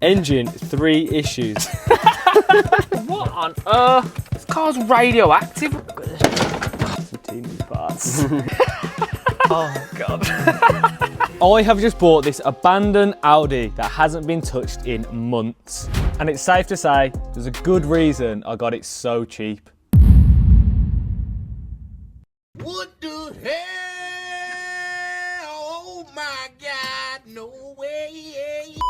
Engine, 3 issues. What on earth? This car's radioactive. Some teeny parts. Oh God. I have just bought this abandoned Audi that hasn't been touched in months. And it's safe to say, there's a good reason I got it so cheap. What the hell? Oh my God, no way.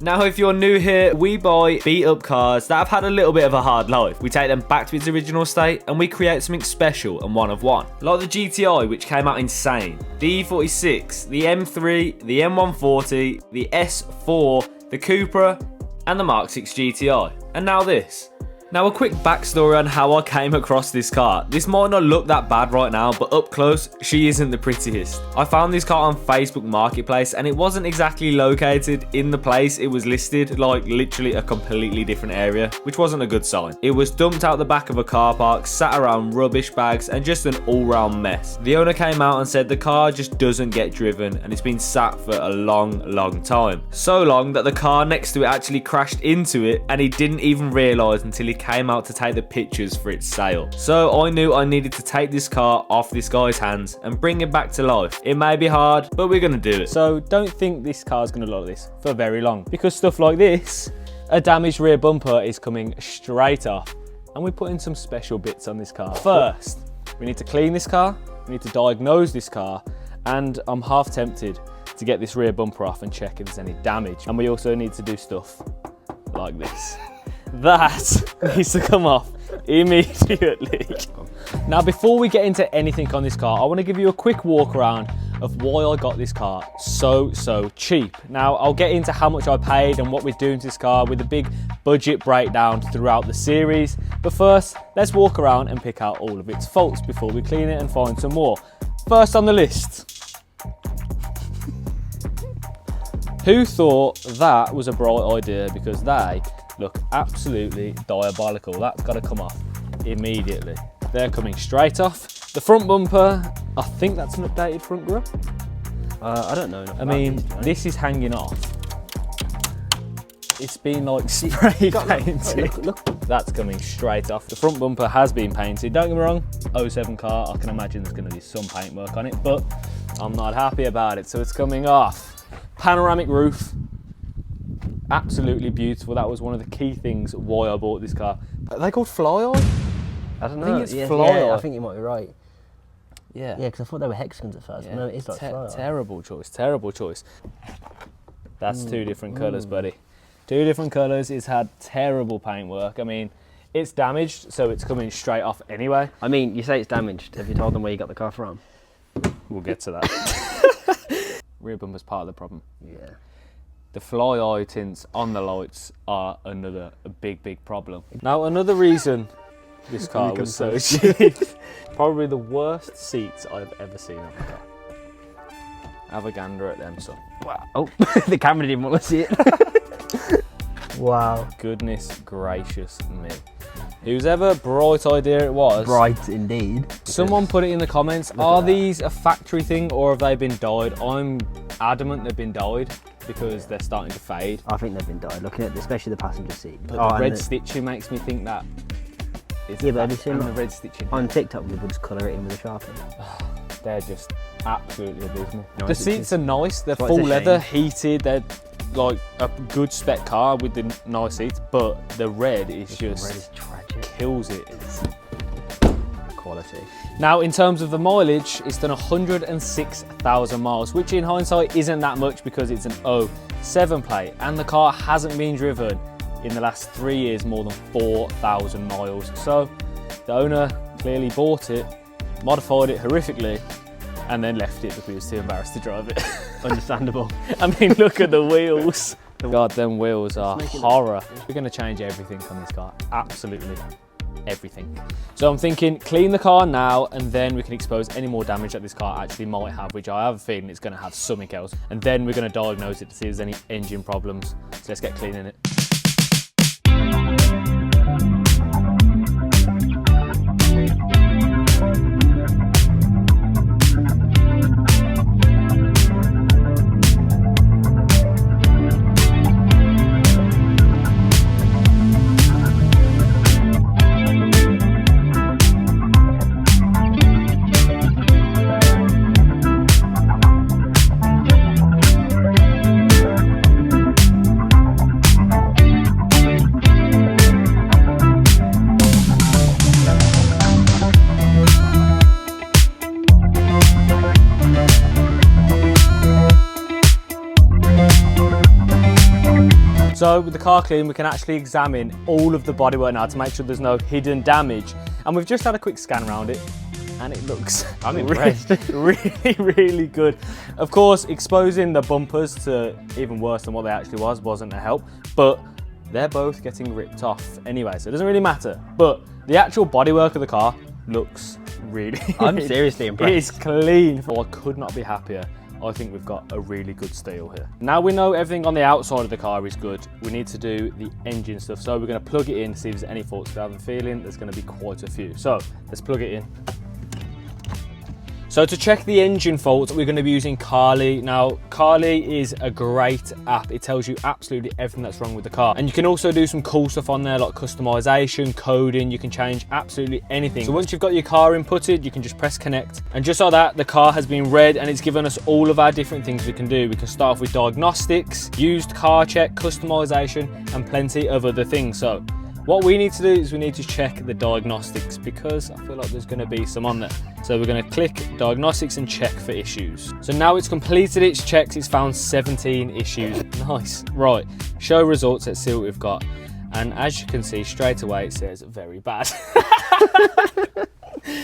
Now, if you're new here, we buy beat up cars that have had a little bit of a hard life. We take them back to its original state and we create something special and one of one. Like the GTI, which came out insane, the E46, the M3, the M140, the S4, the Cupra, and the Mark 6 GTI. And now this. Now a quick backstory on how I came across this car. This might not look that bad right now, but up close, she isn't the prettiest. I found this car on Facebook Marketplace and it wasn't exactly located in the place it was listed, like literally a completely different area, which wasn't a good sign. It was dumped out the back of a car park, sat around rubbish bags and just an all-round mess. The owner came out and said the car just doesn't get driven and it's been sat for a long time. So long that the car next to it actually crashed into it and he didn't even realise until he came out to take the pictures for its sale. So I knew I needed to take this car off this guy's hands and bring it back to life. It may be hard, but we're gonna do it. So don't think this car's gonna look like this for very long, because stuff like this, a damaged rear bumper is coming straight off, and we're putting some special bits on this car. First, we need to clean this car, we need to diagnose this car, and I'm half tempted to get this rear bumper off and check if there's any damage. And we also need to do stuff like this. That needs to come off immediately. Now, before we get into anything on this car, I want to give you a quick walk around of why I got this car so cheap. Now, I'll get into how much I paid and what we're doing to this car with a big budget breakdown throughout the series. But first, let's walk around and pick out all of its faults before we clean it and find some more. First on the list. Who thought that was a bright idea? Because they look absolutely diabolical. That's got to come off immediately. They're coming straight off. The front bumper, I think that's an updated front grille. I don't know. I mean, this is hanging off. It's been like spray painted. Look. That's coming straight off. The front bumper has been painted. Don't get me wrong, 07 car, I can imagine there's going to be some paint work on it, but I'm not happy about it, so it's coming off. Panoramic roof. Absolutely beautiful. That was one of the key things why I bought this car. Are they called fly eye? I don't know. I think it's fly eye. I think you might be right. Yeah. Yeah, because I thought they were hexagons at first. Yeah. No, it is like fly eye. Terrible choice. That's 2 different colours, buddy. 2 different colours. It's had terrible paint work. I mean, it's damaged, so it's coming straight off anyway. I mean, you say it's damaged. Have you told them where you got the car from? We'll get to that. Rear bumper's part of the problem. Yeah. The fly eye tints on the lights are a big problem. Now, another reason this car was so cheap, probably the worst seats I've ever seen on a car. Have a gander at them, son. Wow. Oh, the camera didn't want to see it. Wow. Goodness gracious me. Whoever bright idea it was. Bright indeed. Someone put it in the comments. Are these a factory thing or have they been dyed? I'm adamant they've been dyed because they're starting to fade. I think they've been dyed, looking at especially the passenger seat. But the red stitching makes me think that. Yeah, but have you seen the red stitching? On TikTok, people just colour it in with a Sharpie. They're just absolutely abysmal. No, the seats are nice. They're full leather, heated. They're like a good spec car with the nice seats, but the red is just red is tragic. Kills it. It's quality. Now, in terms of the mileage, it's done 106,000 miles, which in hindsight isn't that much because it's an 07 plate, and the car hasn't been driven in the last 3 years more than 4,000 miles. So the owner clearly bought it, modified it horrifically, and then left it because he was too embarrassed to drive it. Understandable. I mean, look at the wheels. God, them wheels are horror. We're going to change everything on this car. Absolutely everything. So I'm thinking clean the car now, and then we can expose any more damage that this car actually might have, which I have a feeling it's going to have something else. And then we're going to diagnose it to see if there's any engine problems. So let's get cleaning it. So with the car clean, we can actually examine all of the bodywork now to make sure there's no hidden damage. And we've just had a quick scan around it, and it looks really good. Of course, exposing the bumpers to even worse than what they actually wasn't a help, but they're both getting ripped off anyway, so it doesn't really matter. But the actual bodywork of the car looks really, I'm seriously impressed. It is clean. Oh, I could not be happier. I think we've got a really good steal here. Now we know everything on the outside of the car is good. We need to do the engine stuff. So we're going to plug it in, see if there's any faults. I have a feeling there's going to be quite a few. So let's plug it in. So to check the engine faults, we're going to be using Carly. Now, Carly is a great app. It tells you absolutely everything that's wrong with the car. And you can also do some cool stuff on there, like customization, coding. You can change absolutely anything. So once you've got your car inputted, you can just press connect. And just like that, the car has been read and it's given us all of our different things we can do. We can start off with diagnostics, used car check, customization, and plenty of other things. So what we need to do is we need to check the diagnostics because I feel like there's going to be some on there. So we're going to click diagnostics and check for issues. So now it's completed its checks, it's found 17 issues. Nice. Right, show results, let's see what we've got. And as you can see straight away, it says very bad.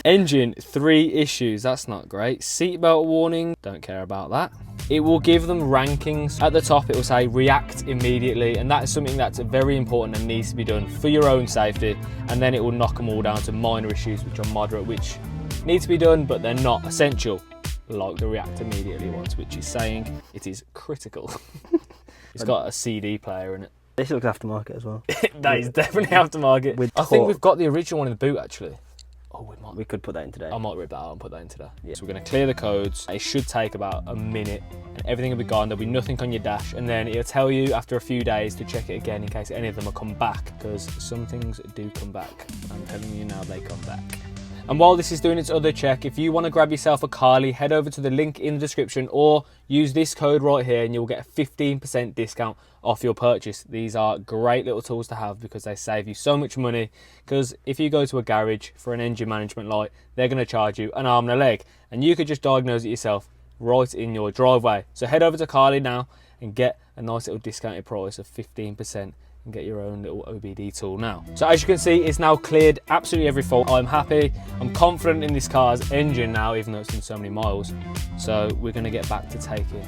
Engine, 3 issues, that's not great. Seatbelt warning, don't care about that. It will give them rankings. At the top, it will say react immediately, and that is something that's very important and needs to be done for your own safety. And then it will knock them all down to minor issues, which are moderate, which need to be done, but they're not essential, like the react immediately ones, which is saying it is critical. It's got a CD player in it. This looks aftermarket as well. That is definitely aftermarket. I think we've got the original one in the boot, actually. Oh, we could put that in today. I might rip that out and put that in today. Yeah. So we're going to clear the codes. It should take about a minute and everything will be gone. There'll be nothing on your dash, and then it'll tell you after a few days to check it again in case any of them will come back, because some things do come back. I'm telling you now, they come back. And while this is doing its other check, if you want to grab yourself a Carly, head over to the link in the description or use this code right here and you'll get a 15% discount off your purchase. These are great little tools to have because they save you so much money, because if you go to a garage for an engine management light, they're going to charge you an arm and a leg, and you could just diagnose it yourself right in your driveway. So head over to Carly now and get a nice little discounted price of 15%. And get your own little OBD tool now. So as you can see, it's now cleared absolutely every fault. I'm happy, I'm confident in this car's engine now, even though it's done so many miles. So we're gonna get back to taking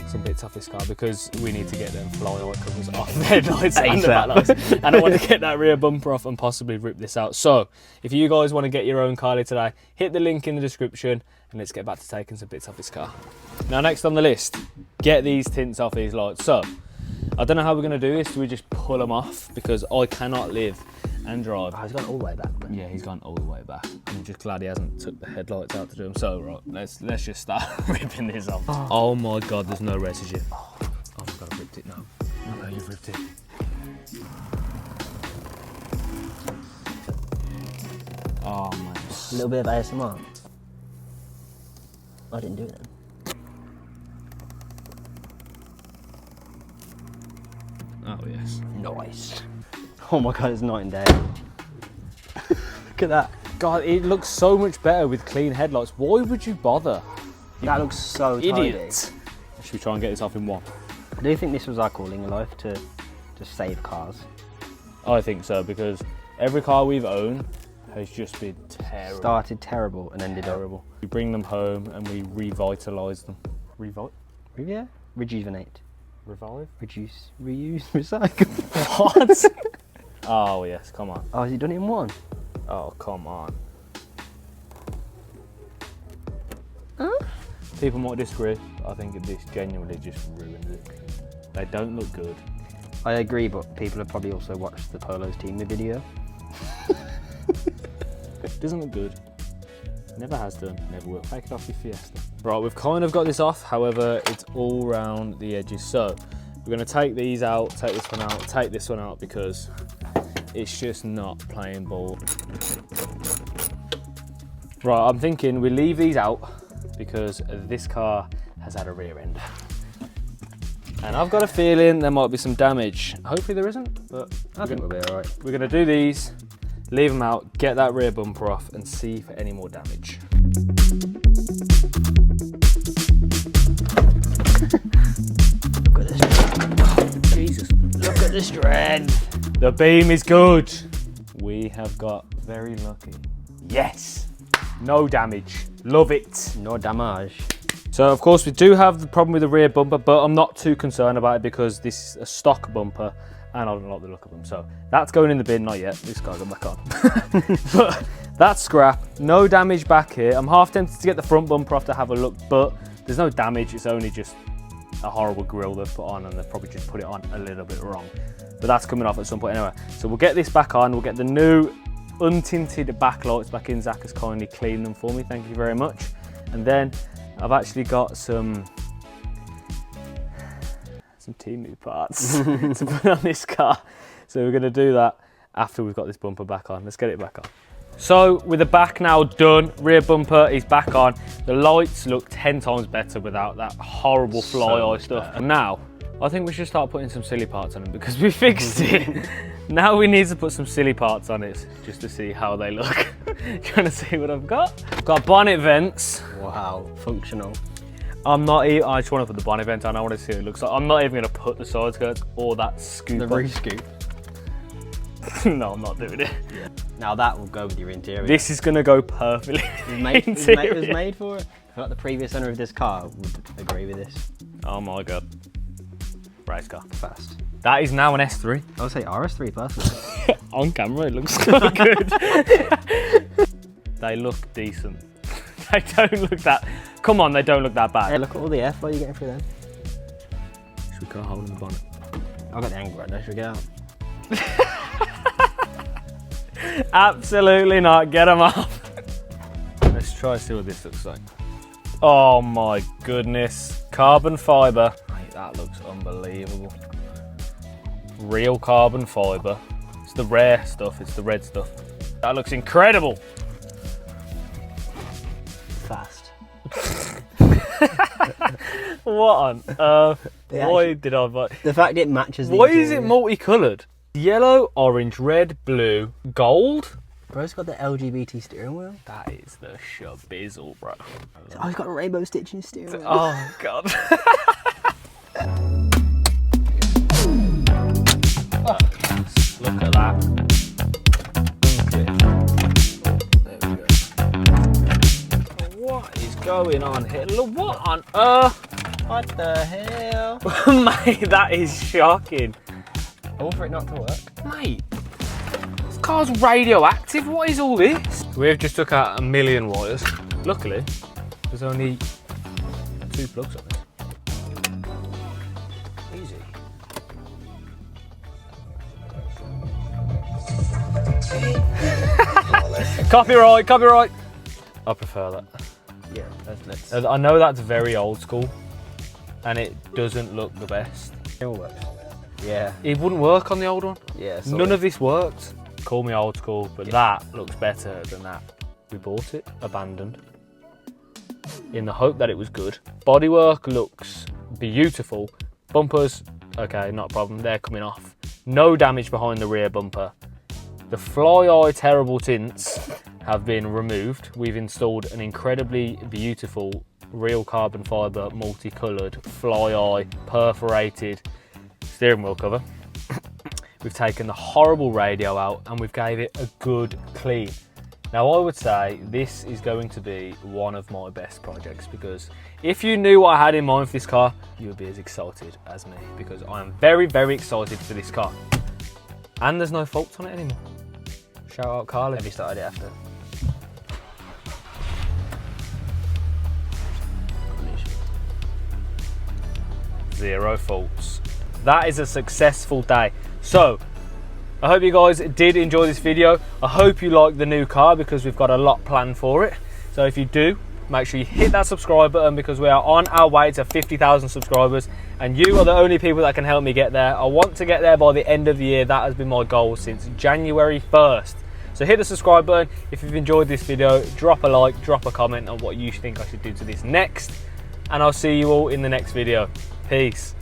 some bits off this car because we need to get them fly oil covers off the headlights and the back lights. And I want to get that rear bumper off and possibly rip this out. So if you guys want to get your own Carly today, hit the link in the description and let's get back to taking some bits off this car. Now next on the list, get these tints off these lights. So I don't know how we're going to do this. Do we just pull them off? Because I cannot live and drive. Oh, he's gone all the way back. Yeah, he's gone all the way back. I'm just glad he hasn't took the headlights out to do them. So, right, let's just start ripping this off. Oh my God, there's no residue. Oh my God, I've ripped it now. I know you've ripped it. Oh man. A little bit of ASMR. I didn't do it then. Oh yes. Nice. Oh my God, it's night and day. Look at that. God, it looks so much better with clean headlights. Why would you bother? That looks so Idiot. Should we try and get this off in one? I do think this was our calling in life, to save cars. I think so, because every car we've owned has just been terrible. Started terrible and ended terrible. We bring them home and we revitalise them. Yeah. Rejuvenate. Revive? Reduce. Reuse. Recycle. What? Oh yes, come on. Oh, has he done it in one? Oh, come on. Huh? People might disagree, but I think this genuinely just ruins it. They don't look good. I agree, but people have probably also watched the Polo's Team video. Doesn't look good. Never has done, never will. Take it off your Fiesta. Right, we've kind of got this off, however, it's all round the edges. So we're gonna take these out, take this one out, take this one out, because it's just not playing ball. Right, I'm thinking we leave these out because this car has had a rear end. And I've got a feeling there might be some damage. Hopefully there isn't, but I think we'll be all right. We're gonna do these, leave them out, get that rear bumper off and see for any more damage. Look at this. Jesus. Look at the strength. The beam is good. We have got very lucky. Yes. No damage. Love it. No damage. So of course we do have the problem with the rear bumper, but I'm not too concerned about it because this is a stock bumper and I don't like the look of them. So that's going in the bin, not yet. This guy's going back on. But that's scrap. No damage back here. I'm half tempted to get the front bumper off to have a look, but there's no damage. It's only just a horrible grille they've put on, and they've probably just put it on a little bit wrong. But that's coming off at some point anyway. So we'll get this back on. We'll get the new untinted backlights back in. Zach has kindly cleaned them for me. Thank you very much. And then I've actually got some Temu parts to put on this car. So we're going to do that after we've got this bumper back on. Let's get it back on. So with the back now done, rear bumper is back on. The lights look 10 times better without that horrible fly eye stuff. And now, I think we should start putting some silly parts on them because we fixed it. Now we need to put some silly parts on it just to see how they look. You want to see what I've got? I've got bonnet vents. Wow, functional. I'm not even, I just want to put the bonnet vent on. I want to see what it looks like. I'm not even going to put the side skirts or that scoop The on. roof scoop. No, I'm not doing it. Yeah. Now that will go with your interior. This is going to go perfectly. It was made for it. I feel like the previous owner of this car would agree with this. Oh my god. Race car. Fast. That is now an S3. I would say RS3 personally. On camera it looks so good. They look decent. They don't look that, come on, they don't look that bad. Hey, look at all the airflow you're getting through them. Should we go hold in the bonnet? I've got the angle right now, should we get out? Absolutely not, get them off. Let's try to see what this looks like. Oh my goodness, carbon fibre. Mate, that looks unbelievable. Real carbon fibre. It's the rare stuff, it's the red stuff. That looks incredible. Fast. What on earth? Yeah, Why did I buy? The fact it matches the Why is interior. it multicoloured? Yellow, orange, red, blue, gold. Bro's got the LGBT steering wheel. That is the shabizzle, bro. Oh, he's got a rainbow stitch in his steering wheel. Oh god. Look at that. What is going on here? Look, what on earth? What the hell? Mate, that is shocking. I want for it not to work. Mate, this car's radioactive. What is all this? We've just took out 1,000,000 wires. Luckily, there's only 2 plugs on this. Easy. Copyright, copyright. I prefer that. Yeah, let's. I know that's very old school, and it doesn't look the best. It all works. Yeah. It wouldn't work on the old one. Yeah. None of this worked. Call me old school, but that looks better than that. We bought it abandoned in the hope that it was good. Bodywork looks beautiful. Bumpers, okay, not a problem. They're coming off. No damage behind the rear bumper. The fly eye terrible tints have been removed. We've installed an incredibly beautiful real carbon fibre multicoloured fly eye perforated steering wheel cover. We've taken the horrible radio out and we've gave it a good clean. Now I would say this is going to be one of my best projects because if you knew what I had in mind for this car, you would be as excited as me because I am very, very excited for this car. And there's no faults on it anymore. Shout out Carly. Have you started it after? Zero faults. That is a successful day. So, I hope you guys did enjoy this video. I hope you like the new car because we've got a lot planned for it. So if you do, make sure you hit that subscribe button because we are on our way to 50,000 subscribers and you are the only people that can help me get there. I want to get there by the end of the year. That has been my goal since January 1st. So hit the subscribe button. If you've enjoyed this video, drop a like, drop a comment on what you think I should do to this next. And I'll see you all in the next video. Peace.